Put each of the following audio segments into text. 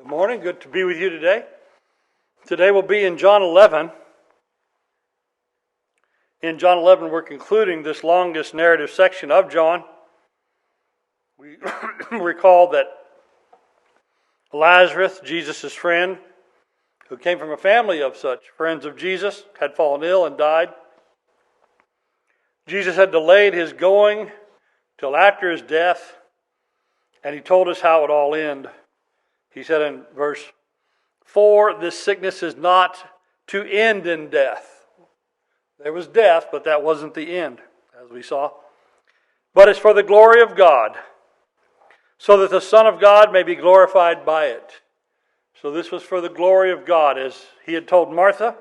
Morning. Good to be with you today. Today we'll be in John 11. In John 11, we're concluding this longest narrative section of John. We recall that Lazarus, Jesus' friend, who came from a family of such friends of Jesus, had fallen ill and died. Jesus had delayed his going till after his death, and he told us how it would all end. He said in verse 4, this sickness is not to end in death. There was death, but that wasn't the end, as we saw. But it's for the glory of God, so that the Son of God may be glorified by it. So this was for the glory of God, as he had told Martha,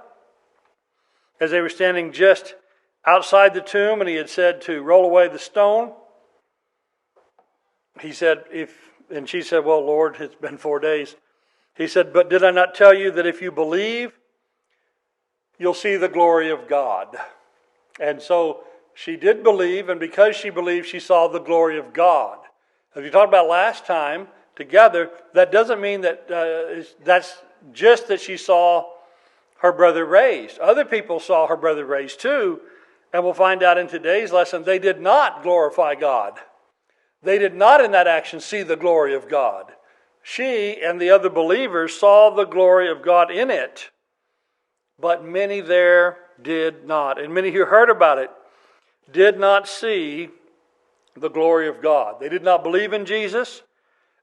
as they were standing just outside the tomb, and he had said to roll away the stone. He said, and she said, well, Lord, it's been 4 days. He said, but did I not tell you that if you believe, you'll see the glory of God? And so she did believe, and because she believed, she saw the glory of God. As we talked about last time together, that doesn't mean that that's just that she saw her brother raised. Other people saw her brother raised too, and we'll find out in today's lesson, they did not glorify God. They did not in that action see the glory of God. She and the other believers saw the glory of God in it, but many there did not. And many who heard about it did not see the glory of God. They did not believe in Jesus.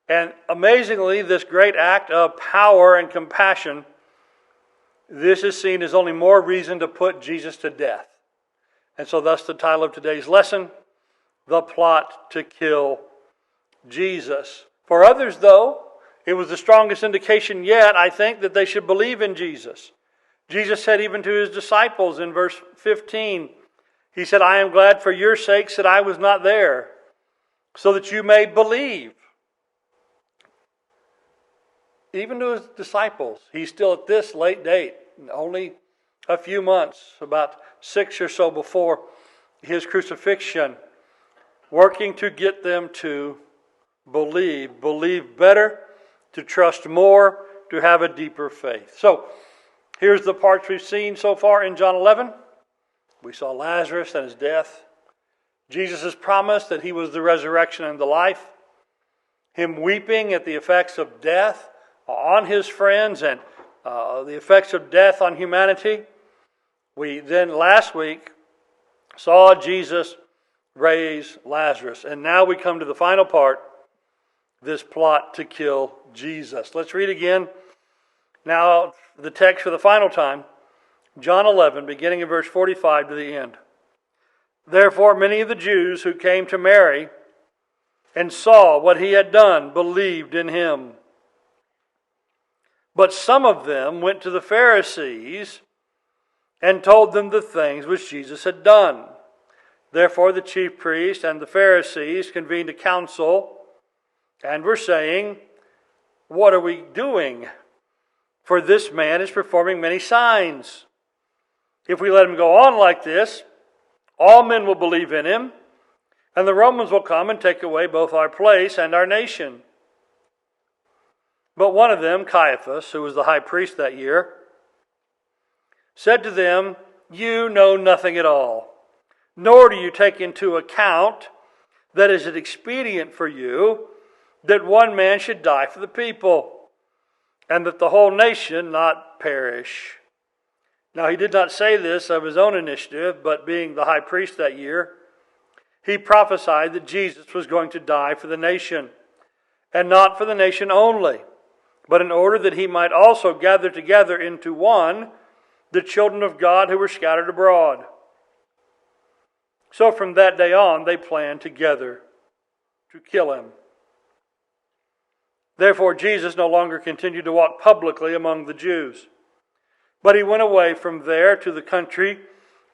And amazingly, this great act of power and compassion, this is seen as only more reason to put Jesus to death. And so thus the title of today's lesson, The Plot to Kill Jesus. For others, though, it was the strongest indication yet, I think, that they should believe in Jesus. Jesus said even to his disciples in verse 15, he said, I am glad for your sakes that I was not there, so that you may believe. Even to his disciples, he's still at this late date, only a few months, about 6 or so before his crucifixion, working to get them to believe better, to trust more, to have a deeper faith. So, here's the parts we've seen so far in John 11. We saw Lazarus and his death. Jesus' promise that he was the resurrection and the life. Him weeping at the effects of death on his friends and the effects of death on humanity. We then last week saw Jesus raise Lazarus. And now we come to the final part, this plot to kill Jesus. Let's read again now the text for the final time. John 11, beginning in verse 45 to the end. Therefore many of the Jews who came to Mary and saw what he had done believed in him. But some of them went to the Pharisees and told them the things which Jesus had done. Therefore the chief priests and the Pharisees convened a council and were saying, what are we doing? For this man is performing many signs. If we let him go on like this, all men will believe in him, and the Romans will come and take away both our place and our nation. But one of them, Caiaphas, who was the high priest that year, said to them, you know nothing at all, nor do you take into account that is it expedient for you that one man should die for the people, and that the whole nation not perish. Now he did not say this of his own initiative, but being the high priest that year, he prophesied that Jesus was going to die for the nation, and not for the nation only, but in order that he might also gather together into one the children of God who were scattered abroad. So from that day on, they planned together to kill him. Therefore, Jesus no longer continued to walk publicly among the Jews, but he went away from there to the country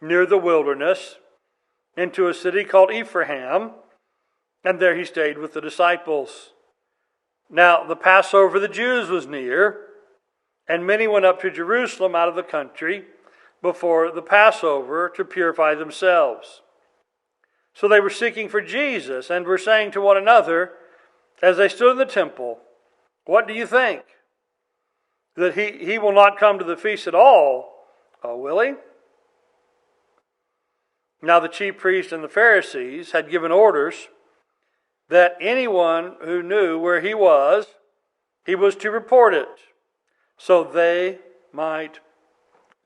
near the wilderness, into a city called Ephraim, and there he stayed with the disciples. Now, the Passover of the Jews was near, and many went up to Jerusalem out of the country before the Passover to purify themselves. So they were seeking for Jesus and were saying to one another, as they stood in the temple, what do you think? that he will not come to the feast at all, will he? Now the chief priests and the Pharisees had given orders that anyone who knew where he was to report it, so they might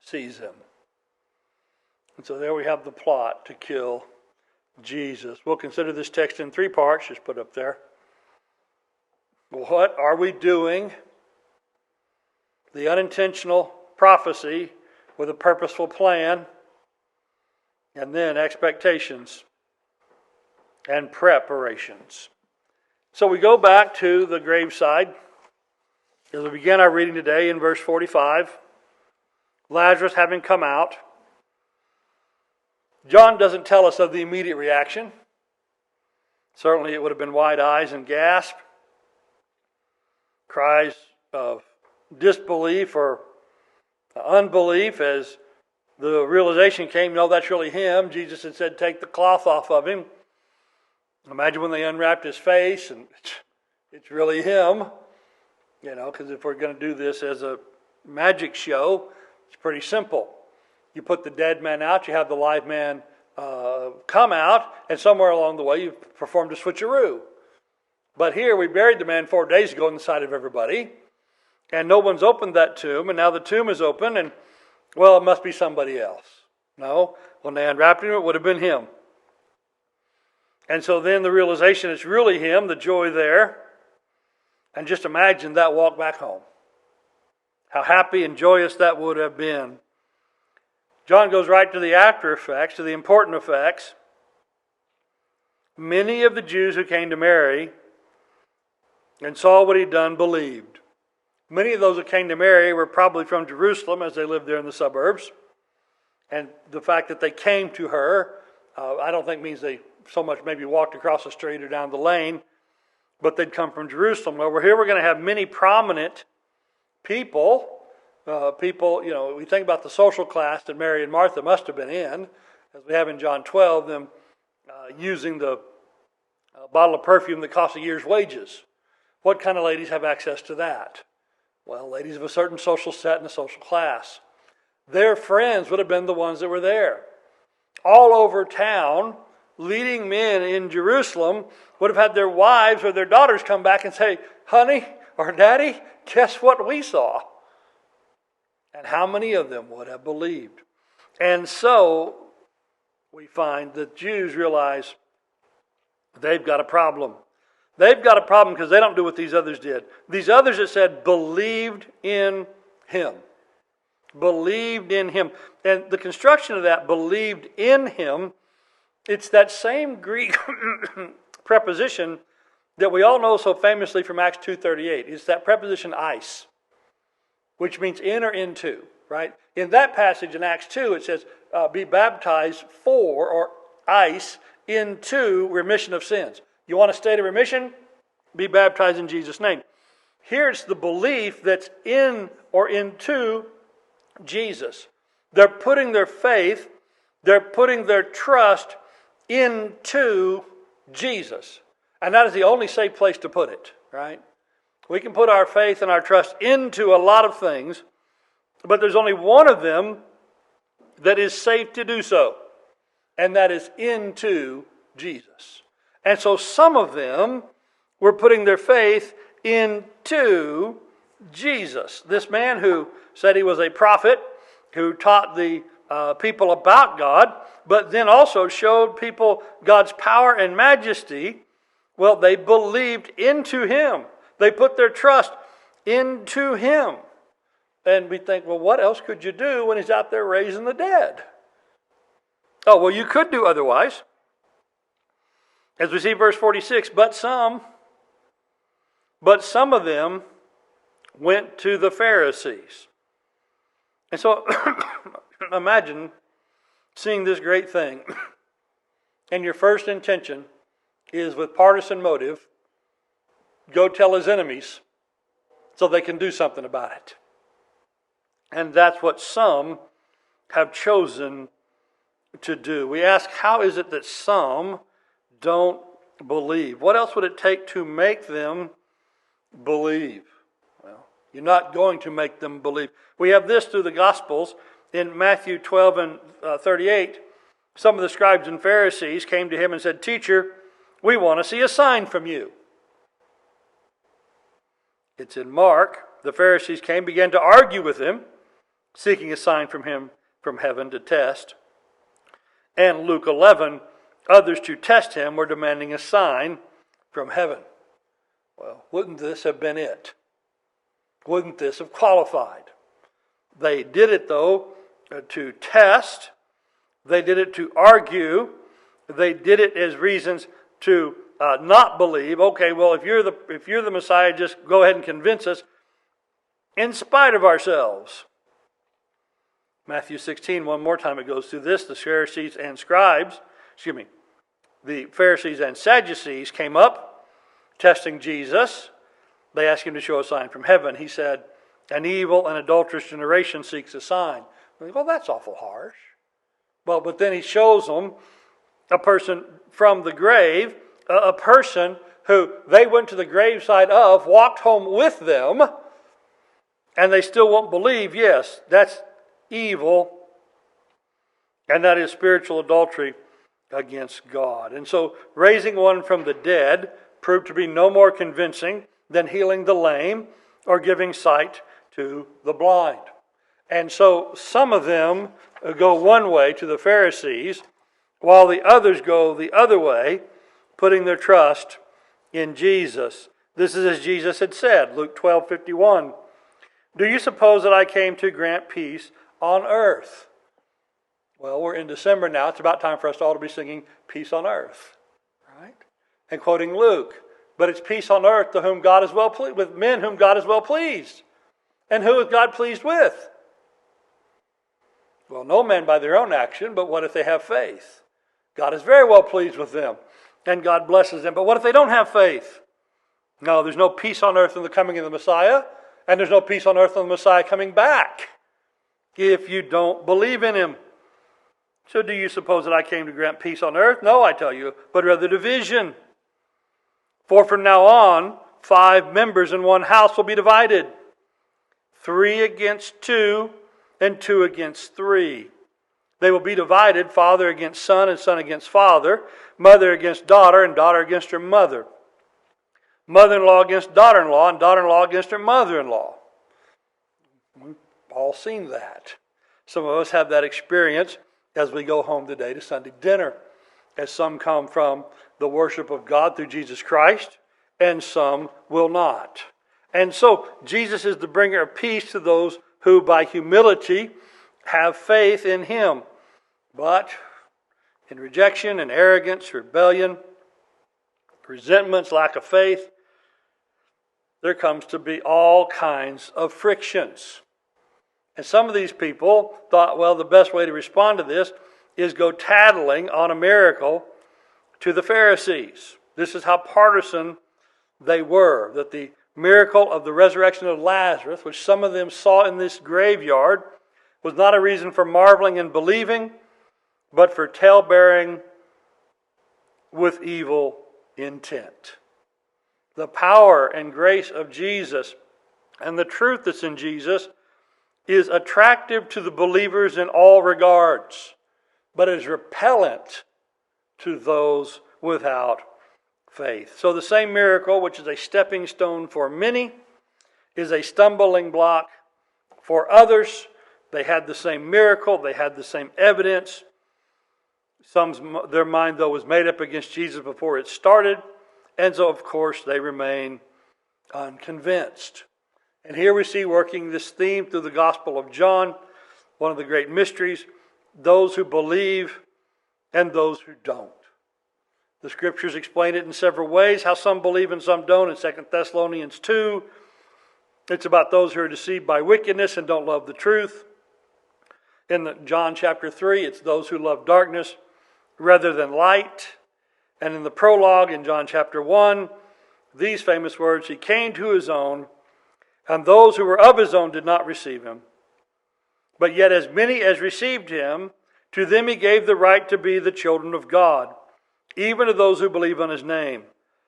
seize him. And so there we have the plot to kill Jesus. We'll consider this text in 3 parts, just put up there. What are we doing? The unintentional prophecy with a purposeful plan, and then expectations and preparations. So we go back to the graveside. As we begin our reading today in verse 45, Lazarus having come out. John doesn't tell us of the immediate reaction. Certainly it would have been wide eyes and gasp, cries of disbelief or unbelief as the realization came, no, that's really him. Jesus had said, take the cloth off of him. Imagine when they unwrapped his face and it's really him. Because if we're going to do this as a magic show, it's pretty simple. You put the dead man out, you have the live man come out, and somewhere along the way you performed a switcheroo. But here we buried the man 4 days ago in the sight of everybody, and no one's opened that tomb, and now the tomb is open, and well, it must be somebody else. No, when they unwrapped him, it would have been him. And so then the realization it's really him, the joy there. And just imagine that walk back home. How happy and joyous that would have been. John goes right to the after effects, to the important effects. Many of the Jews who came to Mary and saw what he'd done believed. Many of those who came to Mary were probably from Jerusalem, as they lived there in the suburbs. And the fact that they came to her, I don't think means they so much maybe walked across the street or down the lane, but they'd come from Jerusalem. Well, we're going to have many prominent people. We think about the social class that Mary and Martha must have been in, as we have in John 12, them using the bottle of perfume that costs a year's wages. What kind of ladies have access to that? Well, ladies of a certain social set and a social class. Their friends would have been the ones that were there. All over town, leading men in Jerusalem would have had their wives or their daughters come back and say, honey or daddy, guess what we saw? And how many of them would have believed? And so we find that Jews realize they've got a problem. They've got a problem because they don't do what these others did. These others, it said, believed in him. Believed in him. And the construction of that, believed in him, it's that same Greek preposition that we all know so famously from Acts 2:38. It's that preposition eis, which means in or into, right? In that passage in Acts 2, it says, be baptized for, or eis, into remission of sins. You want a state of remission? Be baptized in Jesus' name. Here it's the belief that's in or into Jesus. They're putting their faith, they're putting their trust into Jesus. And that is the only safe place to put it, right? We can put our faith and our trust into a lot of things, but there's only one of them that is safe to do so, and that is into Jesus. And so some of them were putting their faith into Jesus. This man who said he was a prophet, who taught the people about God, but then also showed people God's power and majesty. Well, they believed into him. They put their trust into him. And we think, well, what else could you do when he's out there raising the dead? Oh, well, you could do otherwise. As we see verse 46, but some of them went to the Pharisees. And so imagine seeing this great thing, and your first intention is with partisan motive, go tell his enemies so they can do something about it. And that's what some have chosen to do. We ask, how is it that some don't believe? What else would it take to make them believe? Well, You're not going to make them believe. We have this through the Gospels. In Matthew 12 and 38, some of the scribes and Pharisees came to him and said, "Teacher, we want to see a sign from you." It's in Mark. The Pharisees came, began to argue with him, seeking a sign from him from heaven to test. And Luke 11, others to test him were demanding a sign from heaven. Well, wouldn't this have been it? Wouldn't this have qualified? They did it, though, to test. They did it to argue. They did it as reasons to not believe. Okay, well, if you're the Messiah, just go ahead and convince us in spite of ourselves. Matthew 16, one more time it goes through this. The Pharisees and Sadducees came up, testing Jesus. They asked him to show a sign from heaven. He said, "An evil and adulterous generation seeks a sign." Well, that's awful harsh. Well, but then he shows them a person from the grave, a person who they went to the graveside of, walked home with them, and they still won't believe. Yes, that's evil, and that is spiritual adultery against God. And so raising one from the dead proved to be no more convincing than healing the lame or giving sight to the blind. And so some of them go one way to the Pharisees, while the others go the other way, putting their trust in Jesus. This is as Jesus had said, Luke 12:51. "Do you suppose that I came to grant peace on earth?" Well, we're in December now. It's about time for us all to be singing "Peace on Earth," right? And quoting Luke. But it's peace on earth to whom God is well pleased, with men whom God is well pleased. And who is God pleased with? Well, no man by their own action, but what if they have faith? God is very well pleased with them, and God blesses them. But what if they don't have faith? No, there's no peace on earth in the coming of the Messiah, and there's no peace on earth in the Messiah coming back if you don't believe in him. So do you suppose that I came to grant peace on earth? No, I tell you, but rather division. For from now on, 5 members in one house will be divided. 3 against 2, and 2 against 3. They will be divided, father against son, and son against father, mother against daughter, and daughter against her mother, mother-in-law against daughter-in-law, and daughter-in-law against her mother-in-law. We've all seen that. Some of us have that experience as we go home today to Sunday dinner, as some come from the worship of God through Jesus Christ, and some will not. And so Jesus is the bringer of peace to those who by humility have faith in him. But in rejection and arrogance, rebellion, resentments, lack of faith, there comes to be all kinds of frictions. And some of these people thought, well, the best way to respond to this is go tattling on a miracle to the Pharisees. This is how partisan they were, that the miracle of the resurrection of Lazarus, which some of them saw in this graveyard, was not a reason for marveling and believing, but for talebearing with evil intent. The power and grace of Jesus and the truth that's in Jesus is attractive to the believers in all regards, but is repellent to those without faith. So the same miracle, which is a stepping stone for many, is a stumbling block for others. They had the same miracle. They had the same evidence. Their mind, though, was made up against Jesus before it started. And so, of course, they remain unconvinced. And here we see working this theme through the Gospel of John, one of the great mysteries, those who believe and those who don't. The Scriptures explain it in several ways, how some believe and some don't. In 2 Thessalonians 2, it's about those who are deceived by wickedness and don't love the truth. In John chapter 3, it's those who love darkness rather than light. And in the prologue in John chapter 1, these famous words, "He came to his own, and those who were of his own did not receive him. But yet as many as received him, to them he gave the right to be the children of God, even to those who believe on his name,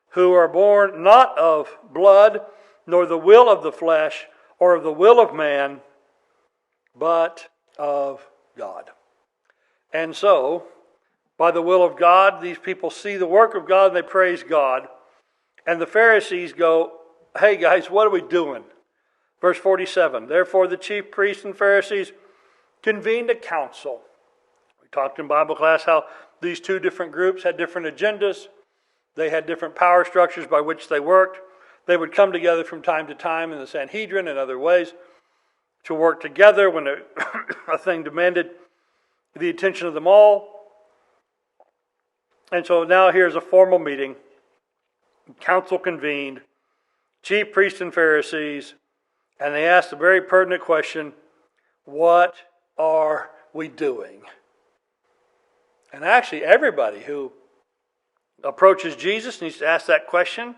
who are born not of blood, nor the will of the flesh, or of the will of man, but of God. And so, by the will of God, these people see the work of God and they praise God. And the Pharisees go, hey guys, what are we doing? Verse 47, therefore the chief priests and Pharisees convened a council. We talked in Bible class how these two different groups had different agendas. They had different power structures by which they worked. They would come together from time to time in the Sanhedrin and other ways to work together when a thing demanded the attention of them all. And so now here's a formal meeting. Council convened, chief priests and Pharisees, and they asked a very pertinent question, what are we doing? And actually everybody who approaches Jesus needs to ask that question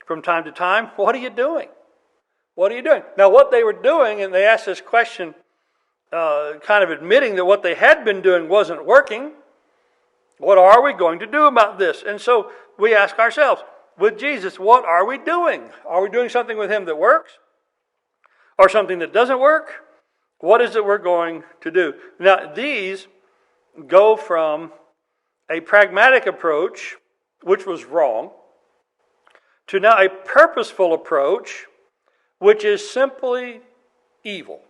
from time to time. What are you doing? What are you doing? Now what they were doing, and they asked this question kind of admitting that what they had been doing wasn't working. What are we going to do about this? And so we ask ourselves, with Jesus, what are we doing? Are we doing something with him that works? Or something that doesn't work? What is it we're going to do? Now, these go from a pragmatic approach, which was wrong, to now a purposeful approach, which is simply evil.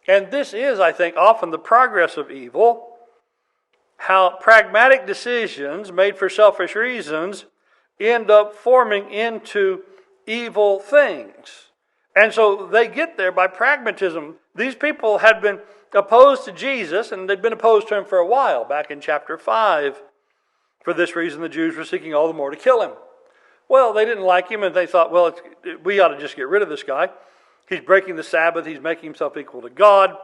And this is, I think, often the progress of evil, how pragmatic decisions made for selfish reasons end up forming into evil things. And so they get there by pragmatism. These people had been opposed to Jesus, and they'd been opposed to him for a while, back in chapter 5. For this reason, the Jews were seeking all the more to kill him. Well, they didn't like him, and they thought, well, we ought to just get rid of this guy. He's breaking the Sabbath. He's making himself equal to God.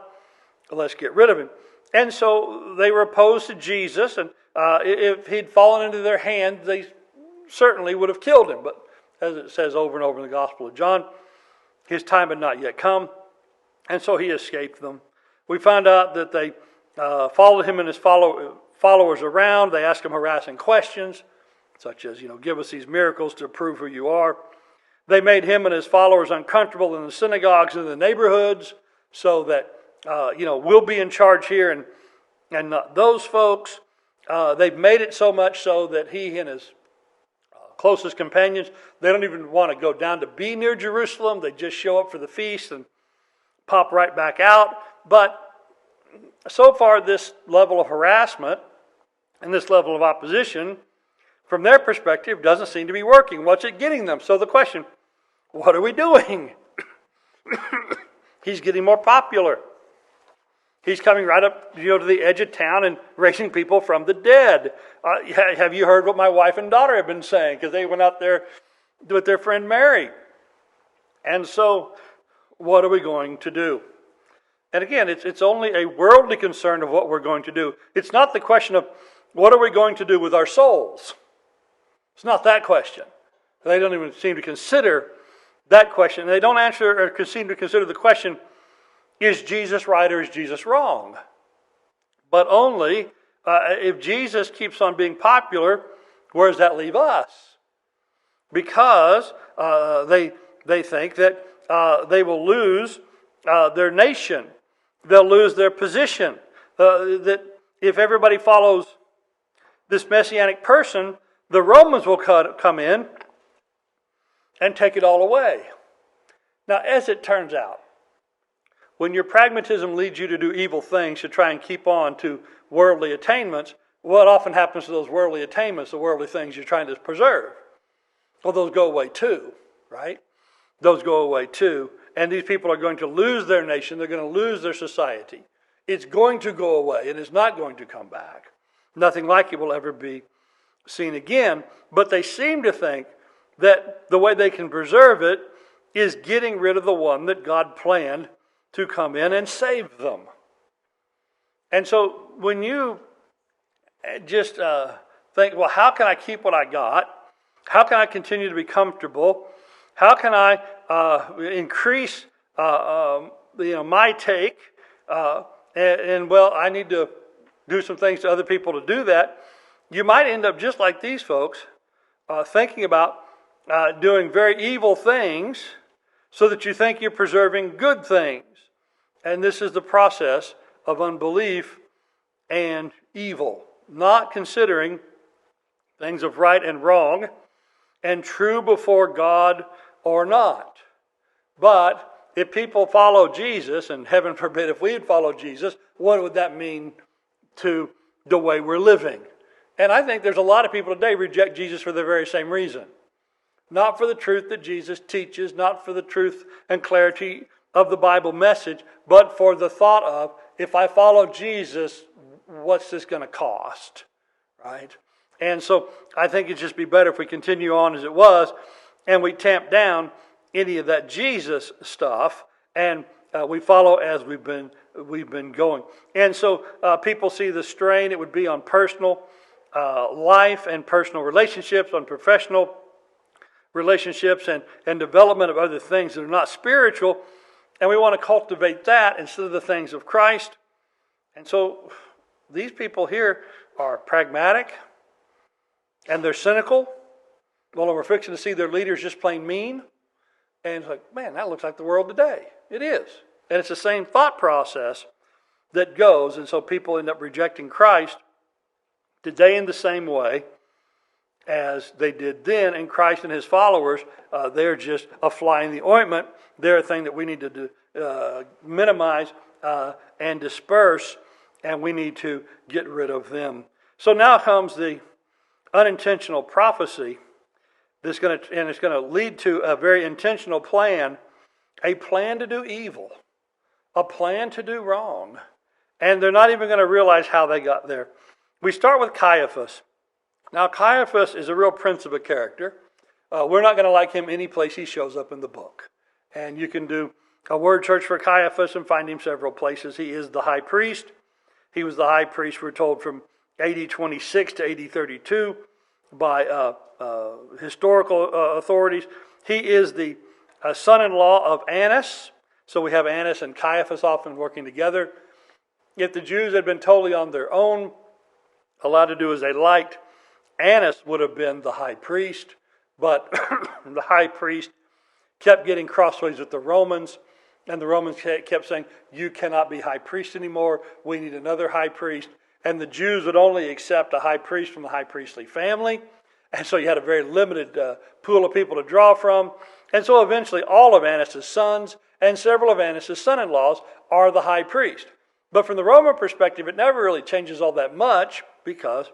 Let's get rid of him. And so they were opposed to Jesus, and if he'd fallen into their hands, they certainly would have killed him. But as it says over and over in the Gospel of John, his time had not yet come, and so he escaped them. We found out that they followed him and his followers around. They asked him harassing questions, such as, give us these miracles to prove who you are. They made him and his followers uncomfortable in the synagogues and the neighborhoods so that, we'll be in charge here and not those folks. They've made it so much so that he and his closest companions, they don't even want to go down to be near Jerusalem. They just show up for the feast and pop right back out. But so far, this level of harassment and this level of opposition, from their perspective, doesn't seem to be working. What's it getting them? So the question, what are we doing? He's getting more popular. He's coming right up to the edge of town and raising people from the dead. Have you heard what my wife and daughter have been saying? Because they went out there with their friend Mary. And so, what are we going to do? And again, it's only a worldly concern of what we're going to do. It's not the question of what are we going to do with our souls. It's not that question. They don't even seem to consider that question. They don't answer or seem to consider the question, is Jesus right or is Jesus wrong? But only if Jesus keeps on being popular, where does that leave us? Because they think that they will lose their nation. They'll lose their position. That if everybody follows this messianic person, the Romans will come in and take it all away. Now, as it turns out, when your pragmatism leads you to do evil things to try and keep on to worldly attainments, what often happens to those worldly attainments, the worldly things you're trying to preserve? Well, those go away too, right? Those go away too. And these people are going to lose their nation. They're going to lose their society. It's going to go away. It is not going to come back. Nothing like it will ever be seen again. But they seem to think that the way they can preserve it is getting rid of the one that God planned to come in and save them. And so when you just think, well, how can I keep what I got? How can I continue to be comfortable? How can I increase my take? And I need to do some things to other people to do that. You might end up just like these folks, thinking about doing very evil things so that you think you're preserving good things. And this is the process of unbelief and evil, not considering things of right and wrong and true before God or not. But if people follow Jesus, and heaven forbid if we had followed Jesus, what would that mean to the way we're living? And I think there's a lot of people today reject Jesus for the very same reason. Not for the truth that Jesus teaches, not for the truth and clarity of the Bible message, but for the thought of, if I follow Jesus, what's this going to cost? Right? And so I think it'd just be better if we continue on as it was, and we tamp down any of that Jesus stuff, and we follow as we've been going. And so people see the strain it would be on personal life and personal relationships, on professional relationships, and development of other things that are not spiritual, and we want to cultivate that instead of the things of Christ. And so these people here are pragmatic, and they're cynical. Well, we're fixing to see their leaders just plain mean. And it's like, man, that looks like the world today. It is. And it's the same thought process that goes. And so people end up rejecting Christ today in the same way as they did then. And Christ and his followers, they're just a fly in the ointment. They're a thing that we need to minimize and disperse. And we need to get rid of them. So now comes the unintentional prophecy. It's going to lead to a very intentional plan, a plan to do evil, a plan to do wrong. And they're not even going to realize how they got there. We start with Caiaphas. Now, Caiaphas is a real prince of a character. We're not going to like him any place he shows up in the book. And you can do a word search for Caiaphas and find him several places. He is the high priest. He was the high priest, we're told, from AD 26 to AD 32 by historical authorities. He is the son-in-law of Annas. So we have Annas and Caiaphas often working together. If the Jews had been totally on their own, allowed to do as they liked, Annas would have been the high priest. But the high priest kept getting crossways with the Romans. And the Romans kept saying, you cannot be high priest anymore. We need another high priest. And the Jews would only accept a high priest from the high priestly family. And so you had a very limited pool of people to draw from. And so eventually all of Annas' sons and several of Annas' son-in-laws are the high priest. But from the Roman perspective, it never really changes all that much because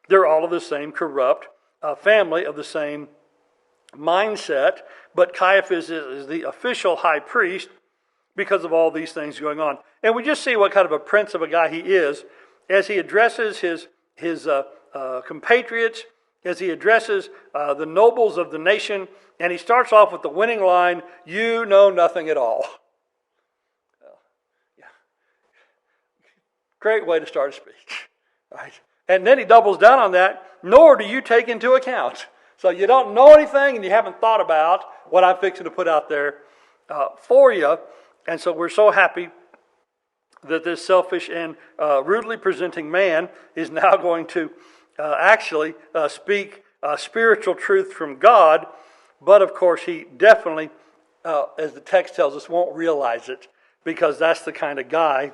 they're all of the same corrupt family of the same mindset. But Caiaphas is the official high priest because of all these things going on. And we just see what kind of a prince of a guy he is as he addresses his compatriots, as he addresses the nobles of the nation. And he starts off with the winning line, you know nothing at all. Great way to start a speech. Right? And then he doubles down on that, nor do you take into account. So you don't know anything and you haven't thought about what I'm fixing to put out there for you. And so we're so happy that this selfish and rudely presenting man is now going to actually speak spiritual truth from God. But of course he definitely, as the text tells us, won't realize it because that's the kind of guy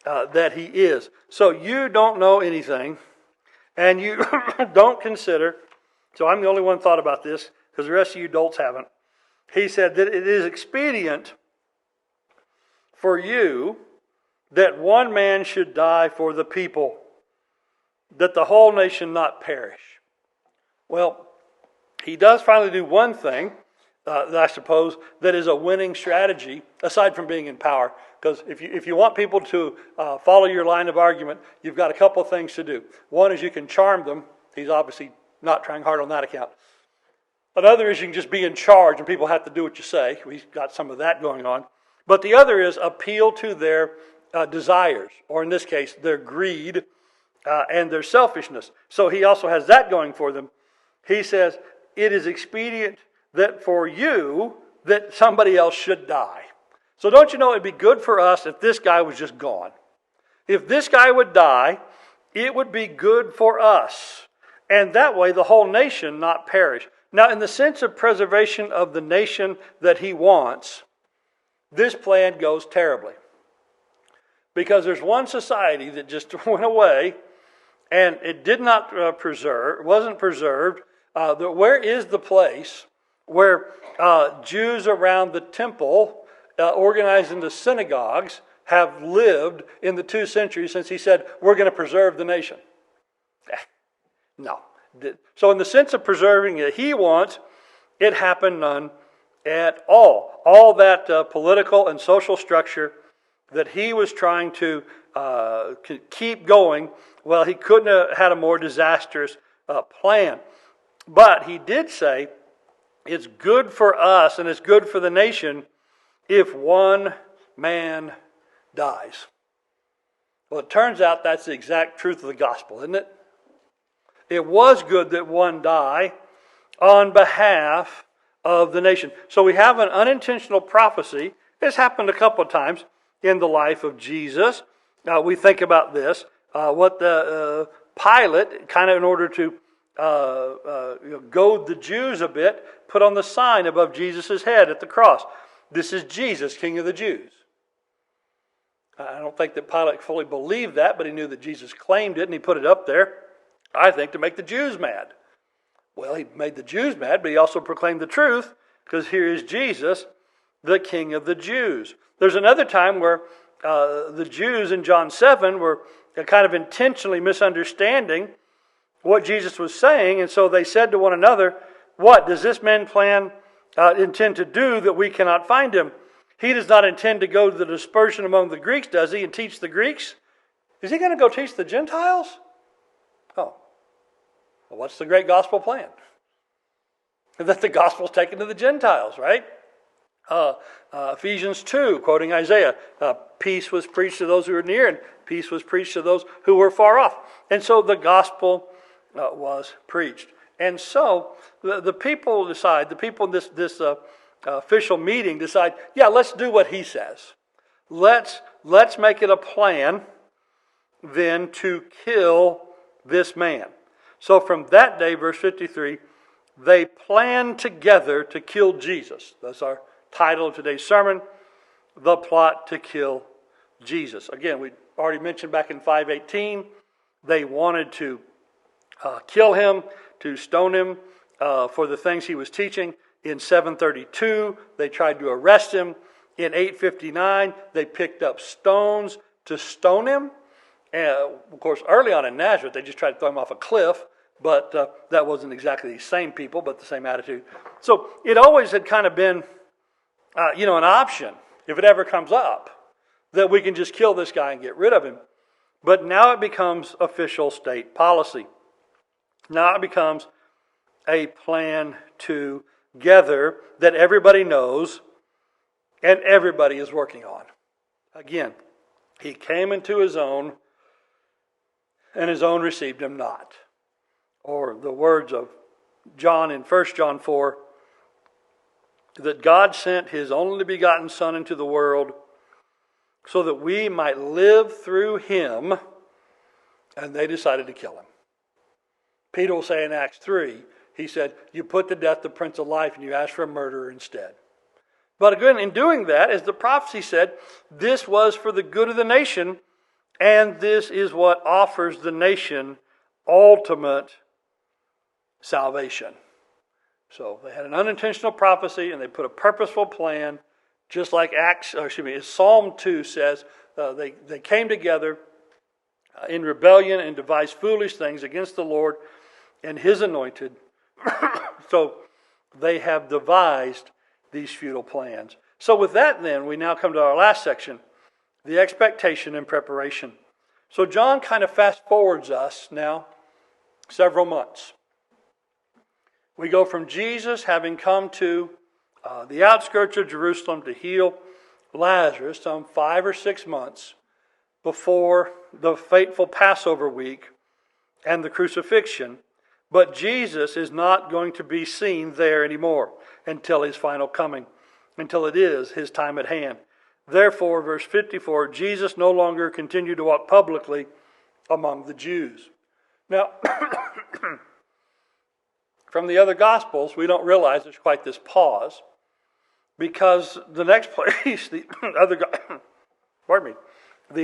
that he is. So you don't know anything and you don't consider. So I'm the only one thought about this because the rest of you adults haven't. He said that it is expedient for you that one man should die for the people, that the whole nation not perish. Well, he does finally do one thing, I suppose, that is a winning strategy, aside from being in power. Because if you want people to follow your line of argument, you've got a couple of things to do. One is you can charm them. He's obviously not trying hard on that account. Another is you can just be in charge and people have to do what you say. We've got some of that going on. But the other is appeal to their desires, or in this case, their greed and their selfishness. So he also has that going for them. He says, it is expedient that for you, that somebody else should die. So don't you know it'd be good for us if this guy was just gone? If this guy would die, it would be good for us. And that way the whole nation not perish. Now, in the sense of preservation of the nation that he wants, this plan goes terribly. Because there's one society that just went away, and it did not wasn't preserved. Where is the place where Jews around the temple, organized into synagogues, have lived in the 2 centuries since he said, we're going to preserve the nation? No. So in the sense of preserving that he wants, it happened none at all. All that political and social structure that he was trying to keep going, well, he couldn't have had a more disastrous plan. But he did say, it's good for us and it's good for the nation if one man dies. Well, it turns out that's the exact truth of the gospel, isn't it? It was good that one die on behalf of the nation. So we have an unintentional prophecy. It's happened a couple of times in the life of Jesus. We think about this. What the Pilate, kind of in order to goad the Jews a bit, put on the sign above Jesus' head at the cross. This is Jesus, King of the Jews. I don't think that Pilate fully believed that, but he knew that Jesus claimed it, and he put it up there, I think, to make the Jews mad. Well, he made the Jews mad, but he also proclaimed the truth, because here is Jesus, the King of the Jews. There's another time where the Jews in John 7 were kind of intentionally misunderstanding what Jesus was saying, and so they said to one another, what does this man intend to do that we cannot find him? He does not intend to go to the dispersion among the Greeks, does he, and teach the Greeks? Is he going to go teach the Gentiles? Oh. Well, what's the great gospel plan? That the gospel's taken to the Gentiles, right? Ephesians 2, quoting Isaiah, peace was preached to those who were near, and peace was preached to those who were far off. And so the gospel was preached. And so the people decide, the people in this official meeting decide, yeah, let's do what he says. Let's make it a plan then to kill this man. So from that day, verse 53, they planned together to kill Jesus. That's our title of today's sermon, The Plot to Kill Jesus. Again, we already mentioned back in 5:18, they wanted to kill him, to stone him for the things he was teaching. In 732, they tried to arrest him. In 859, they picked up stones to stone him. And of course, early on in Nazareth, they just tried to throw him off a cliff, but that wasn't exactly the same people, but the same attitude. So it always had kind of been, an option, if it ever comes up, that we can just kill this guy and get rid of him. But now it becomes official state policy. Now it becomes a plan together that everybody knows and everybody is working on. Again, he came into his own, and his own received him not. Or the words of John in 1 John 4, that God sent his only begotten Son into the world so that we might live through him, and they decided to kill him. Peter will say in Acts 3, he said, you put to death the Prince of Life and you ask for a murderer instead. But again, in doing that, as the prophecy said, this was for the good of the nation, and this is what offers the nation ultimate salvation. So they had an unintentional prophecy, and they put a purposeful plan, just like Psalm 2 says. They came together in rebellion and devised foolish things against the Lord and his anointed. So they have devised these futile plans. So with that then, we now come to our last section, the expectation and preparation. So John kind of fast forwards us now several months. We go from Jesus having come to the outskirts of Jerusalem to heal Lazarus some 5 or 6 months before the fateful Passover week and the crucifixion. But Jesus is not going to be seen there anymore until his final coming, until it is his time at hand. Therefore, verse 54, Jesus no longer continued to walk publicly among the Jews. Now, from the other Gospels, we don't realize there's quite this pause, because the next place, the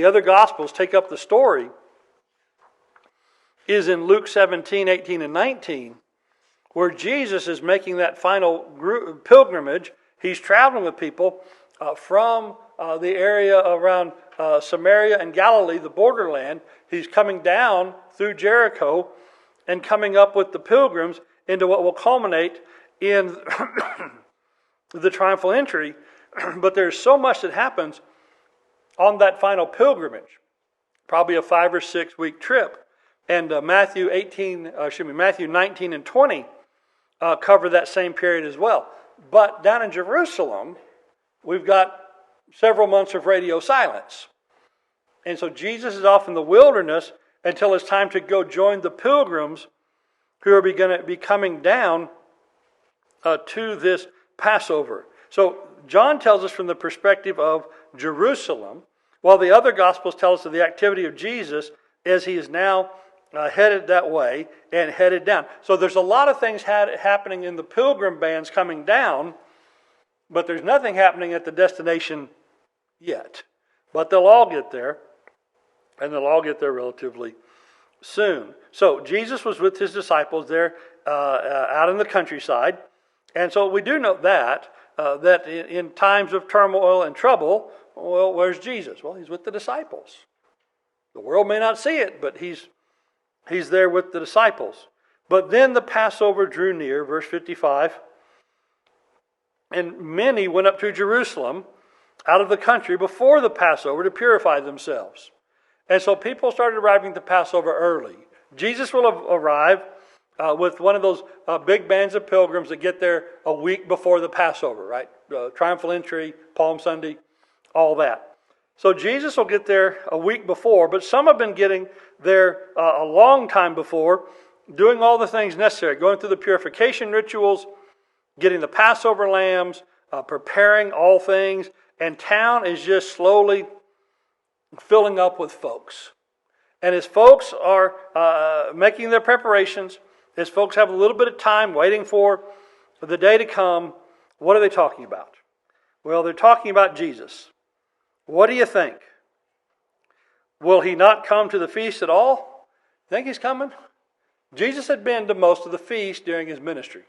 other Gospels take up the story is in Luke 17, 18, and 19, where Jesus is making that final pilgrimage. He's traveling with people from the area around Samaria and Galilee, the borderland. He's coming down through Jericho and coming up with the pilgrims into what will culminate in the triumphal entry. But there's so much that happens on that final pilgrimage, probably a 5 or 6 week trip. And Matthew 19 and 20 cover that same period as well. But down in Jerusalem, we've got several months of radio silence. And so Jesus is off in the wilderness until it's time to go join the pilgrims who are going to be coming down to this Passover. So John tells us from the perspective of Jerusalem, while the other Gospels tell us of the activity of Jesus as he is now headed that way and headed down. So there's a lot of things happening in the pilgrim bands coming down, but there's nothing happening at the destination yet. But they'll all get there, and they'll all get there relatively soon. So Jesus was with his disciples there out in the countryside. And so we do know that in times of turmoil and trouble, well, where's Jesus? Well, he's with the disciples. The world may not see it, but he's there with the disciples. But then the Passover drew near, verse 55. And many went up to Jerusalem out of the country before the Passover to purify themselves. And so people started arriving to Passover early. Jesus will arrive with one of those big bands of pilgrims that get there a week before the Passover, right? Triumphal entry, Palm Sunday, all that. So Jesus will get there a week before, but some have been getting there a long time before, doing all the things necessary, going through the purification rituals, getting the Passover lambs, preparing all things, and town is just slowly filling up with folks. And as folks are making their preparations, as folks have a little bit of time waiting for the day to come, what are they talking about? Well, they're talking about Jesus. What do you think? Will he not come to the feast at all? Think he's coming? Jesus had been to most of the feast during his ministry.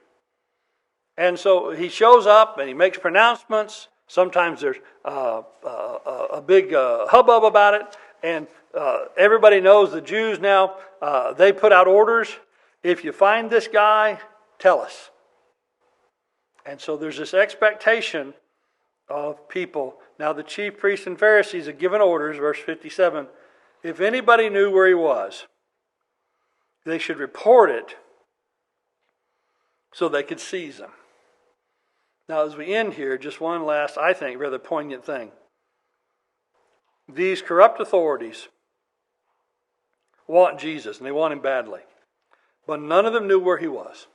And so he shows up and he makes pronouncements. Sometimes there's a big hubbub about it. And everybody knows the Jews now, they put out orders. If you find this guy, tell us. And so there's this expectation of people. Now the chief priests and Pharisees have given orders, verse 57, if anybody knew where he was, they should report it so they could seize him. Now as we end here, just one last, I think, rather poignant thing. These corrupt authorities want Jesus, and they want him badly. But none of them knew where he was.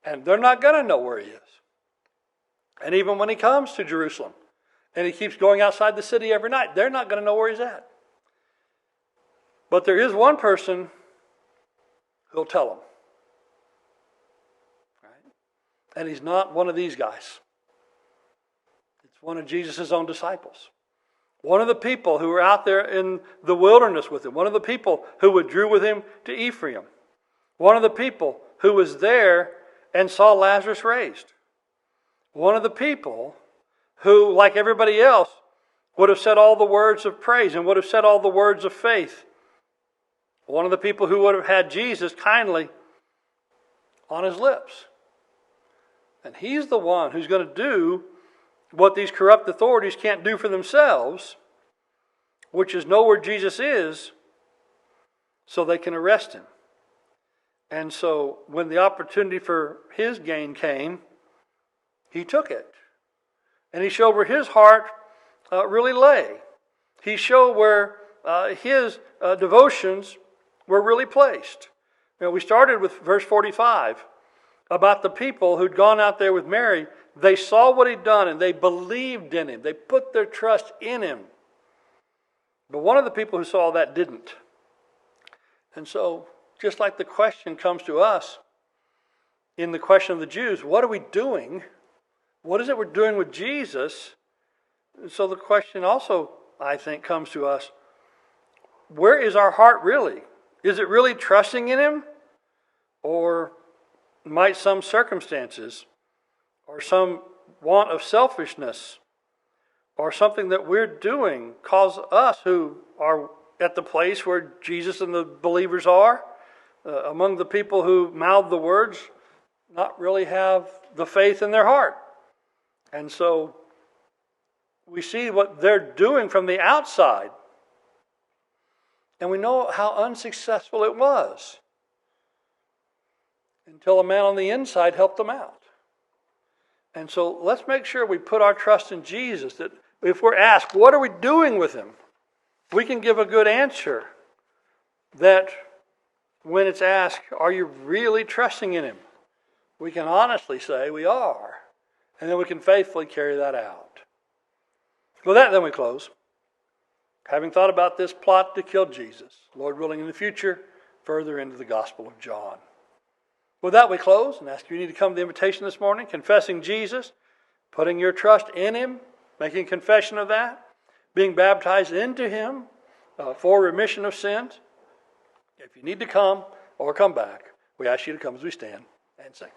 And they're not going to know where he is. And even when he comes to Jerusalem, and he keeps going outside the city every night, they're not going to know where he's at. But there is one person who'll tell them. Right? And he's not one of these guys. It's one of Jesus' own disciples. One of the people who were out there in the wilderness with him. One of the people who withdrew with him to Ephraim. One of the people who was there and saw Lazarus raised. One of the people who, like everybody else, would have said all the words of praise and would have said all the words of faith. One of the people who would have had Jesus kindly on his lips. And he's the one who's going to do what these corrupt authorities can't do for themselves, which is know where Jesus is so they can arrest him. And so when the opportunity for his gain came, he took it. And he showed where his heart really lay. He showed where his devotions were really placed. You know, we started with verse 45 about the people who'd gone out there with Mary. They saw what he'd done and they believed in him. They put their trust in him. But one of the people who saw that didn't. And so, just like the question comes to us, in the question of the Jews, what are we doing? What is it we're doing with Jesus? And so the question also, I think, comes to us, where is our heart really? Is it really trusting in Him? Or might some circumstances or some want of selfishness or something that we're doing cause us, who are at the place where Jesus and the believers are, among the people who mouth the words, not really have the faith in their heart? And so we see what they're doing from the outside, and we know how unsuccessful it was until a man on the inside helped them out. And so let's make sure we put our trust in Jesus, that if we're asked, what are we doing with Him? We can give a good answer. That when it's asked, are you really trusting in Him? We can honestly say we are. And then we can faithfully carry that out. With that, then we close. Having thought about this plot to kill Jesus, Lord willing in the future, further into the Gospel of John. With that, we close and ask you to come to the invitation this morning, confessing Jesus, putting your trust in Him, making confession of that, being baptized into Him for remission of sins. If you need to come or come back, we ask you to come as we stand and sing.